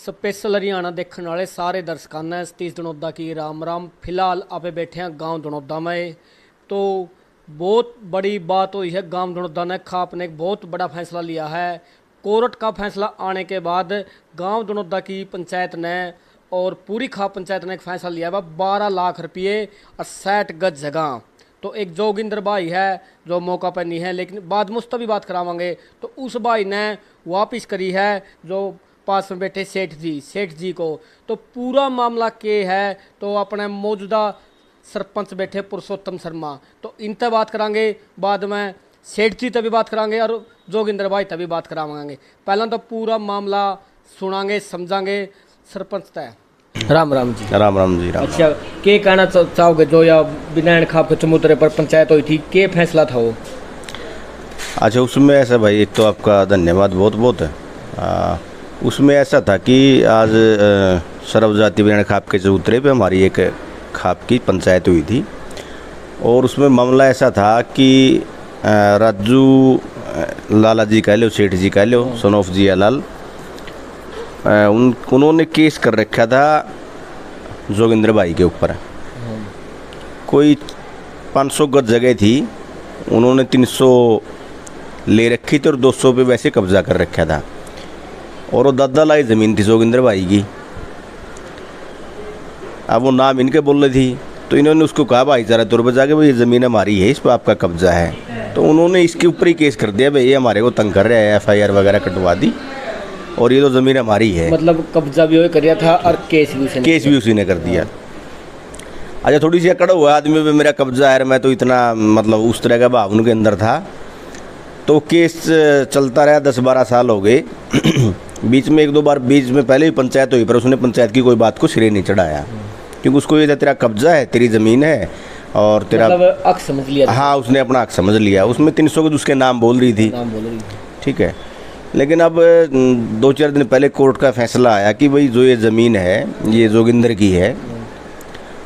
Special Haryana देखने वाले सारे दर्शकों ने सतीश दनोदा की राम राम। फिलहाल आप बैठे हैं गांव दनोदा में। तो बहुत बड़ी बात हुई है। गांव दनोदा ने खाप ने एक बहुत बड़ा फैसला लिया है। कोर्ट का फैसला आने के बाद गांव दनोदा की पंचायत ने और पूरी खाप पंचायत ने एक फैसला लिया है। 12 लाख रुपये और 60 गज जगह। तो एक जोगिंदर भाई है जो मौका पर नहीं है, लेकिन बाद में उसका भी बात करावांगे। तो उस भाई ने वापिस करी है जो पास में बैठे सेठ जी को। तो पूरा मामला के है तो अपने मौजूदा सरपंच बैठे पुरुषोत्तम शर्मा, तो इनसे बात करांगे। बाद में सेठ जी तभी बात करांगे और जोगिंदर भाई तभी बात करावांगे। पहला तो पूरा मामला सुनांगे समझांगे सरपंच तय। राम राम जी। राम राम जी। राम। अच्छा, के कहना चाहोगे जो या बिनायन खाप के चमुतरे पर पंचायत हुई थी, के फैसला था वो? अच्छा, उसमें ऐसा भाई, एक तो आपका धन्यवाद बहुत बहुत है। उसमें ऐसा था कि आज सर्वजाति बिनायन खाप के चबूतरे पे हमारी एक खाप की पंचायत हुई थी और उसमें मामला ऐसा था कि राजू लाला जी कह लो, सेठ जी कह लो, सन ऑफ जिया लाल, उन्होंने केस कर रखा था जोगिंदर भाई के ऊपर। कोई 500 गज जगह थी, उन्होंने 300 ले रखी थी और 200 पे वैसे कब्जा कर रखा था। और वो दादा लाई ज़मीन थी जोगिंदर भाई की। अब वो नाम इनके बोल रही थी, तो इन्होंने उसको कहा भाईचारा तौर पर जाके भाई ये ज़मीन हमारी है, इस पर आपका कब्जा है। तो उन्होंने इसके ऊपर ही केस कर दिया, भाई ये हमारे को तंग कर रहा है, FIR वगैरह कटवा दी और ये तो ज़मीन हमारी है। मतलब कब्जा भी कर दिया था और केस भी उसी ने कर दिया। अच्छा, थोड़ी सी अकड़ हुआ आदमी पे, मेरा कब्जा है, मैं तो इतना मतलब उस तरह का भाव उनके अंदर था। तो केस चलता रहा, 10-12 साल हो गए। बीच में 1-2 बार बीच में पहले ही पंचायत हुई, पर उसने पंचायत की कोई बात को सिरे नहीं चढ़ाया, क्योंकि उसको ये था तेरा कब्जा है, तेरी ज़मीन है और तेरा मतलब हक समझ लिया। हाँ, उसने अपना हक समझ लिया। उसमें 300 के उसके नाम बोल रही थी, ठीक है। लेकिन अब 2-4 दिन पहले कोर्ट का फैसला आया कि भाई जो ये ज़मीन है ये जोगिंदर की है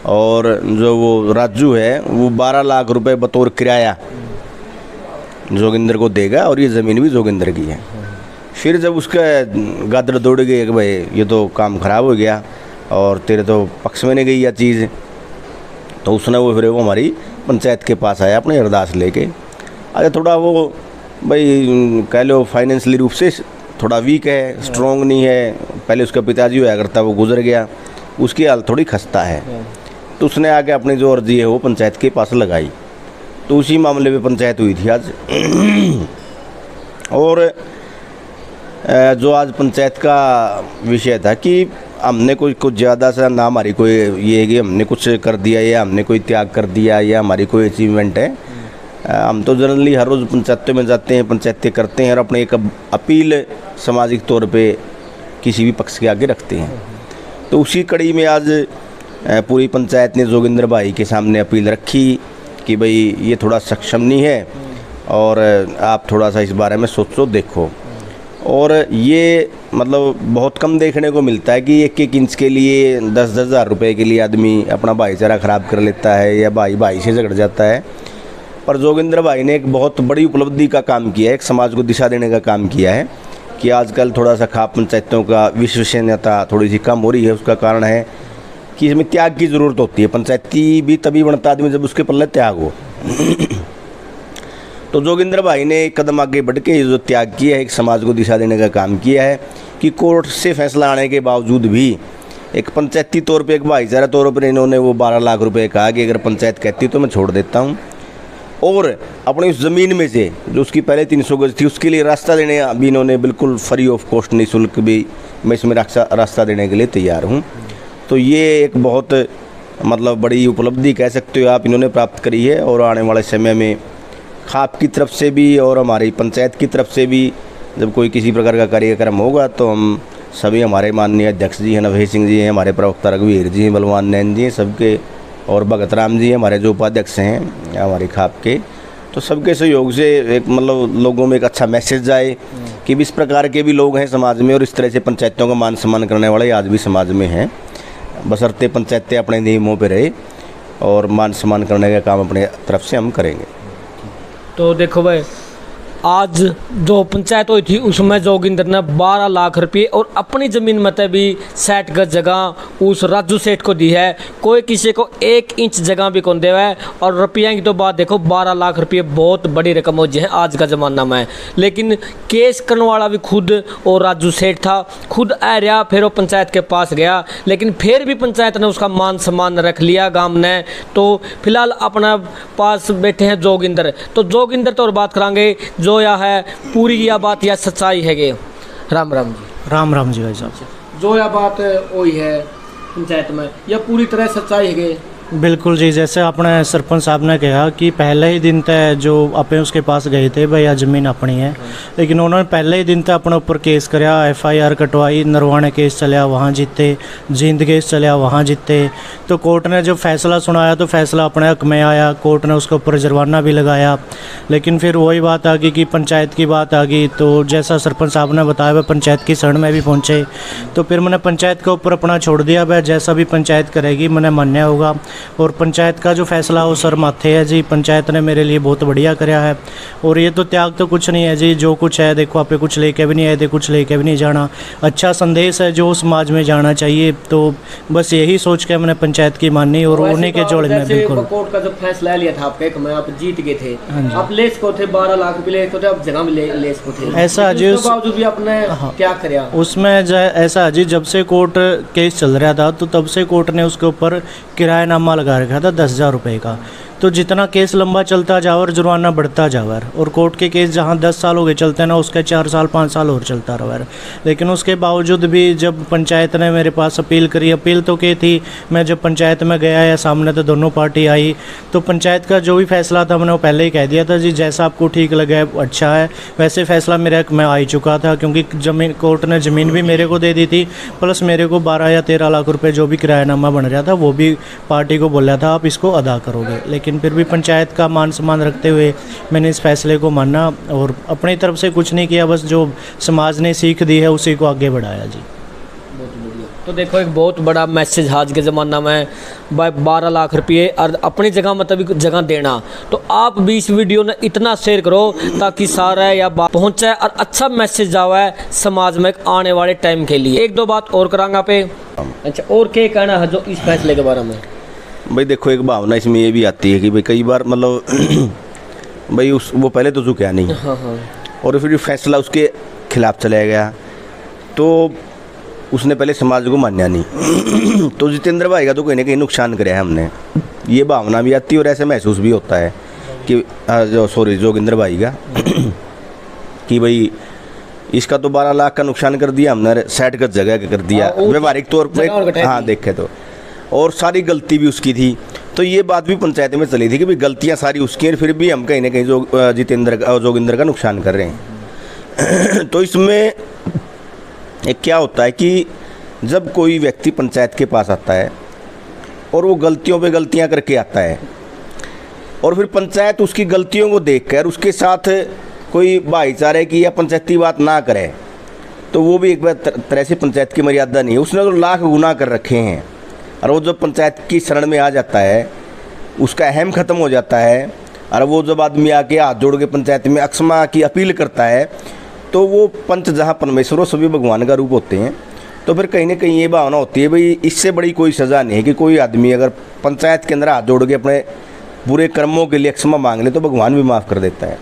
और जो वो राजू है वो 12 लाख रुपए बतौर किराया जोगिंदर को देगा और ये ज़मीन भी जोगिंदर की है। फिर जब उसका गादड़ दौड़ गए कि भाई ये तो काम ख़राब हो गया और तेरे तो पक्ष में नहीं गई यह चीज़, तो उसने फिर वो हमारी पंचायत के पास आया अपने अरदास लेके। अच्छा, थोड़ा वो भाई कह लो फाइनेंशियली रूप से थोड़ा वीक है, स्ट्रॉन्ग नहीं है। पहले उसका पिताजी हुआ करता, वो गुजर गया, उसकी हालत थोड़ी खस्ता है। तो उसने आके अपनी जो अर्जी है वो पंचायत के पास लगाई। तो उसी मामले में पंचायत हुई थी आज। और जो आज पंचायत का विषय था कि हमने कुछ ज़्यादा सा ना हमारी कोई ये है कि हमने कुछ कर दिया या हमने कोई त्याग कर दिया या हमारी कोई अचीवमेंट है। हम तो जनरली हर रोज़ पंचायतों में जाते हैं, पंचायतें करते हैं और अपने एक अपील सामाजिक तौर पे किसी भी पक्ष के आगे रखते हैं। तो उसी कड़ी में आज पूरी पंचायत ने जोगिंदर भाई के सामने अपील रखी कि भाई ये थोड़ा सक्षम नहीं है और आप थोड़ा सा इस बारे में सोचो, देखो। और ये मतलब बहुत कम देखने को मिलता है कि 1-1 इंच के लिए 10-10 हज़ार रुपये के लिए आदमी अपना भाईचारा ख़राब कर लेता है या भाई से झगड़ जाता है। पर जोगिंदर भाई ने एक बहुत बड़ी उपलब्धि का काम किया है, एक समाज को दिशा देने का काम किया है कि आजकल थोड़ा सा खाप पंचायतों का विश्वसनीयता थोड़ी सी कम हो रही है। उसका कारण है कि इसमें त्याग की ज़रूरत होती है। पंचायती भी तभी बनता आदमी जब उसके पल्ले त्याग हो। तो जोगिंदर भाई ने एक कदम आगे बढ़ के जो त्याग किया है, एक समाज को दिशा देने का काम किया है कि कोर्ट से फैसला आने के बावजूद भी एक पंचायती तौर पे, एक भाईचारा तौर पर इन्होंने वो 12 लाख रुपए कहा कि अगर पंचायत कहती तो मैं छोड़ देता हूँ और अपनी उस ज़मीन में से जो उसकी पहले 300 गज थी उसके लिए रास्ता देने अभी इन्होंने बिल्कुल फ्री ऑफ कॉस्ट, निःशुल्क भी मैं इसमें रास्ता देने के लिए तैयार हूँ। तो ये एक बहुत मतलब बड़ी उपलब्धि कह सकते हो आप, इन्होंने प्राप्त करी है। और आने वाले समय में खाप की तरफ से भी और हमारी पंचायत की तरफ से भी जब कोई किसी प्रकार का कार्यक्रम होगा तो हम सभी, हमारे माननीय अध्यक्ष जी हैं नवहेश सिंह जी हैं, हमारे प्रवक्ता रघुवीर जी हैं, बलवान नैन जी हैं सबके, और भगत राम जी हमारे जो उपाध्यक्ष हैं हमारी खाप के, तो सबके सहयोग से एक मतलब लोगों में एक अच्छा मैसेज जाए कि इस प्रकार के भी लोग हैं समाज में और इस तरह से पंचायतों का मान सम्मान करने वाले आज भी समाज में हैं। बशर्ते पंचायतें अपने नियमों पर रहे और मान सम्मान करने का काम अपने तरफ से हम करेंगे। तो देखो भाई, आज जो पंचायत हुई थी उसमें जोगिंदर ने 12 लाख रुपए और अपनी ज़मीन में भी 60 गज जगह उस राजू सेठ को दी है। कोई किसी को 1 इंच जगह भी कौन देवा है। और रुपया की तो बात देखो, 12 लाख रुपये बहुत बड़ी रकम हो है आज का ज़माना में। लेकिन केस करने वाला भी खुद और राजू सेठ था, खुद आ रहा, फिर वो पंचायत के पास गया, लेकिन फिर भी पंचायत ने उसका मान सम्मान रख लिया गांव ने। तो फिलहाल अपना पास बैठे हैं जोगिंदर। तो जोगिंदर तो और बात करांगे जो या है पूरी यह बात या सच्चाई है गे। राम राम जी। राम जी भाई साहब। जो यह बात वही है पंचायत में, यह पूरी तरह सच्चाई है गे। बिल्कुल जी, जैसे आपने सरपंच साहब ने कहा कि पहले ही दिन तय जो अपने उसके पास गए थे भाई, यह ज़मीन अपनी है, लेकिन उन्होंने पहले ही दिन तक अपने ऊपर केस कराया, FIR कटवाई, नरवाने केस चलिया वहाँ जीते, जींद केस चलिया वहाँ जीते। तो कोर्ट ने जब फैसला सुनाया तो फैसला अपने हक में आया, कोर्ट ने उसके ऊपर जुर्माना भी लगाया। लेकिन फिर वही बात आ गई कि पंचायत की बात आ गई, तो जैसा सरपंच साहब ने बताया वह पंचायत की शरण में भी पहुँचे। तो फिर मैंने पंचायत के ऊपर अपना छोड़ दिया, वह जैसा भी पंचायत करेगी मैंने मान्य होगा। और पंचायत का जो फैसला हो सर माथे है जी, पंचायत ने मेरे लिए बहुत बढ़िया कराया है। और ये तो त्याग तो कुछ नहीं है जी, जो कुछ है देखो आप कुछ लेके भी नहीं आए थे, कुछ लेके भी नहीं जाना। अच्छा संदेश है जो समाज में जाना चाहिए। तो बस यही सोच के मैंने पंचायत की मानी और उन्हीं के जोड़ में बिल्कुल। कोर्ट का जो फैसला लिया था आपके में, आप जीत गए थे, आप लेस को थे, 12 लाख रुपए लेस को थे, आप जगह में लेस को थे। ऐसा जी, उसके बावजूद भी आपने क्या कराया उसमें ऐसा जी, जब से कोर्ट केस चल रहा था तो तब से कोर्ट ने उसके ऊपर किरायानामा लगा रखा था 10,000 रुपये का। तो जितना केस लंबा चलता जाए और जुर्माना बढ़ता जाए, और कोर्ट के केस जहाँ 10 साल हो गए चलते हैं ना, उसके 4 साल 5 साल और चलता रहा। लेकिन उसके बावजूद भी जब पंचायत ने मेरे पास अपील करी, अपील तो की थी, मैं जब पंचायत में गया या सामने तो दोनों पार्टी आई, तो पंचायत का जो भी फैसला था मैंने वो पहले ही कह दिया था जी, जैसा आपको ठीक लगे अच्छा है। वैसे फैसला मेरे हक में आ ही चुका था, क्योंकि ज़मीन कोर्ट ने ज़मीन भी मेरे को दे दी थी, प्लस मेरे को 12 या 13 लाख रुपये जो भी किरायानामा बन रहा था वो भी पार्टी को बोला था आप इसको अदा करोगे। लेकिन फिर भी पंचायत का मान सम्मान रखते हुए मैंने इस फैसले को माना और अपनी तरफ से कुछ नहीं किया, बस जो समाज ने सीख दी है उसी को आगे बढ़ाया जी। तो देखो एक बहुत बड़ा मैसेज आज के ज़माना में, 12 लाख रुपये और अपनी जगह मतलब जगह देना। तो आप भी इस वीडियो ने इतना शेयर करो ताकि सारा या बात पहुँचे और अच्छा मैसेज जावे समाज में आने वाले टाइम के लिए। 1-2 बात और करांगा पे। अच्छा, और क्या कहना है जो इस फैसले के बारे में? भाई देखो एक भावना इसमें ये भी आती है कि भाई कई बार मतलब भाई वो पहले तो झुका नहीं, और फिर फैसला उसके खिलाफ चला गया, तो उसने पहले समाज को मान्या नहीं तो जितेंद्र भाई का तो कहीं ना कहीं नुकसान कराया हमने, ये भावना भी आती है और ऐसे महसूस भी होता है कि जोगिंदर भाई का कि भाई इसका तो 12 लाख का नुकसान कर दिया हमने, 60 गज जगह का कर दिया व्यवहारिक तौर पर। हाँ देखे तो, और सारी गलती भी उसकी थी। तो ये बात भी पंचायत में चली थी कि भाई गलतियाँ सारी उसकी हैं, फिर भी हम कहीं ना कहीं जोगिंदर का नुकसान कर रहे हैं तो इसमें एक क्या होता है कि जब कोई व्यक्ति पंचायत के पास आता है और वो गलतियों पे गलतियां करके आता है, और फिर पंचायत उसकी गलतियों को देखकर उसके साथ कोई भाईचारे की या पंचायती बात ना करे, तो वो भी एक बार तरह से पंचायत की मर्यादा नहीं है। उसने तो लाख गुना कर रखे हैं, और वो जब पंचायत की शरण में आ जाता है उसका अहम ख़त्म हो जाता है, और वो जब आदमी आके हाथ जोड़ के पंचायत में अक्षमा की अपील करता है, तो वो पंच जहाँ परमेश्वर वो सभी भगवान का रूप होते हैं। तो फिर कहीं ना कहीं ये भावना होती है भाई इससे बड़ी कोई सज़ा नहीं है कि कोई आदमी अगर पंचायत के अंदर हाथ जोड़ के अपने बुरे कर्मों के लिए क्षमा मांग ले तो भगवान भी माफ़ कर देता है।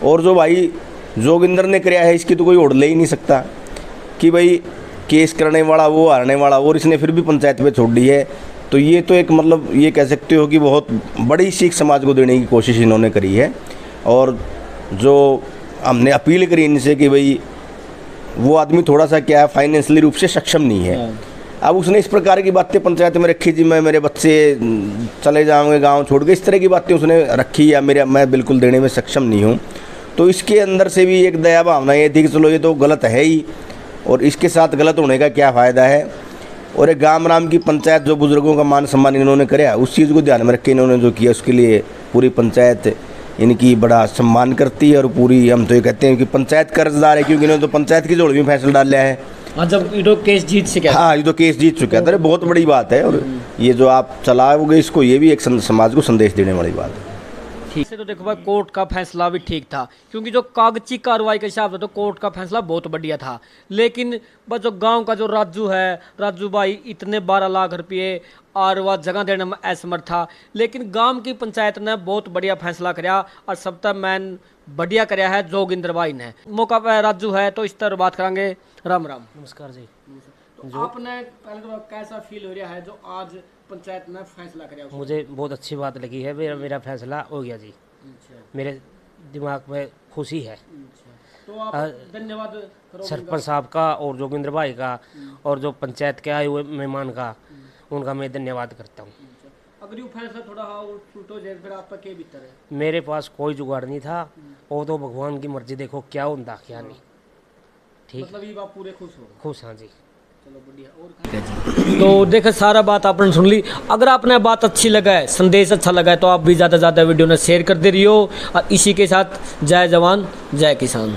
और जो भाई जोगिंदर ने कराया है इसकी तो कोई ओढ़ ले ही नहीं सकता कि भाई केस करने वाला वो, हारने वाला वो, और इसने फिर भी पंचायत पे छोड़ दी है। तो ये तो एक मतलब ये कह सकते हो कि बहुत बड़ी सीख समाज को देने की कोशिश इन्होंने करी है। और जो हमने अपील करी इनसे कि भाई वो आदमी थोड़ा सा क्या है फाइनेंशियली रूप से सक्षम नहीं है, अब उसने इस प्रकार की बातें पंचायत में रखी जी मैं मेरे बच्चे चले जाऊंगे गांव छोड़ के, इस तरह की बातें उसने रखी, या मैं बिल्कुल देने में सक्षम नहीं हूं। तो इसके अंदर से भी एक दया भावना ये थी कि चलो ये तो गलत है ही, और इसके साथ गलत होने का क्या फ़ायदा है। और एक गाम राम की पंचायत जो बुज़ुर्गों का मान सम्मान इन्होंने कराया, उस चीज़ को ध्यान में रख के इन्होंने जो किया उसके लिए पूरी पंचायत इनकी बड़ा सम्मान करती है। और पूरी हम तो ये कहते हैं कि पंचायत कर्जदार है, क्योंकि इन्होंने तो पंचायत की जोड़ में फैसला डाल लिया है। हाँ, जब ये तो केस जीत से क्या, हाँ ये तो केस जीत चुका है, तो बहुत बड़ी बात है। और ये जो आप चलाओगे इसको, ये भी एक समाज को संदेश देने वाली बात है। ठीक से तो देखो भाई कोर्ट का फैसला भी ठीक था, क्योंकि जो कागजी कार्रवाई के हिसाब से तो कोर्ट का फैसला बहुत बढ़िया था। लेकिन बस जो गांव का जो राजू है, राजू भाई इतने 12 लाख रुपये और वह जगह देने में असमर्थ था, लेकिन गांव की पंचायत ने बहुत बढ़िया फैसला कराया और सबसे मैन बढ़िया कराया है जोगिंदर भाई ने। मौका पर राजू है तो इस तरह बात करेंगे। राम राम। नमस्कार जी। तो आपने पहले तो कैसा फील हो रहा है जो आज पंचायत ने फैसला कराया? मुझे बहुत अच्छी बात लगी है, मेरा फैसला हो गया जी। मेरे दिमाग में खुशी है। तो आप धन्यवाद करो सरपंच साहब का और जोगिंदर भाई का और जो पंचायत के आए हुए मेहमान का, उनका मैं धन्यवाद करता हूँ। अगर ये फैसला थोड़ा उल्ट हो जाए फिर आपका क्या भीतर है? मेरे पास कोई जुगाड़ नहीं था, वो तो भगवान की मर्जी, देखो क्या होता क्या नहीं। ठीक, मतलब ये बात पूरे खुश हो? खुश। हाँ जी। चलो बढ़िया। और तो देखो सारा बात आपने सुन ली। अगर आपने बात अच्छी लगा है, संदेश अच्छा लगा है, तो आप भी ज़्यादा से ज़्यादा वीडियो ने शेयर कर दे रही हो। और इसी के साथ जय जवान जय किसान।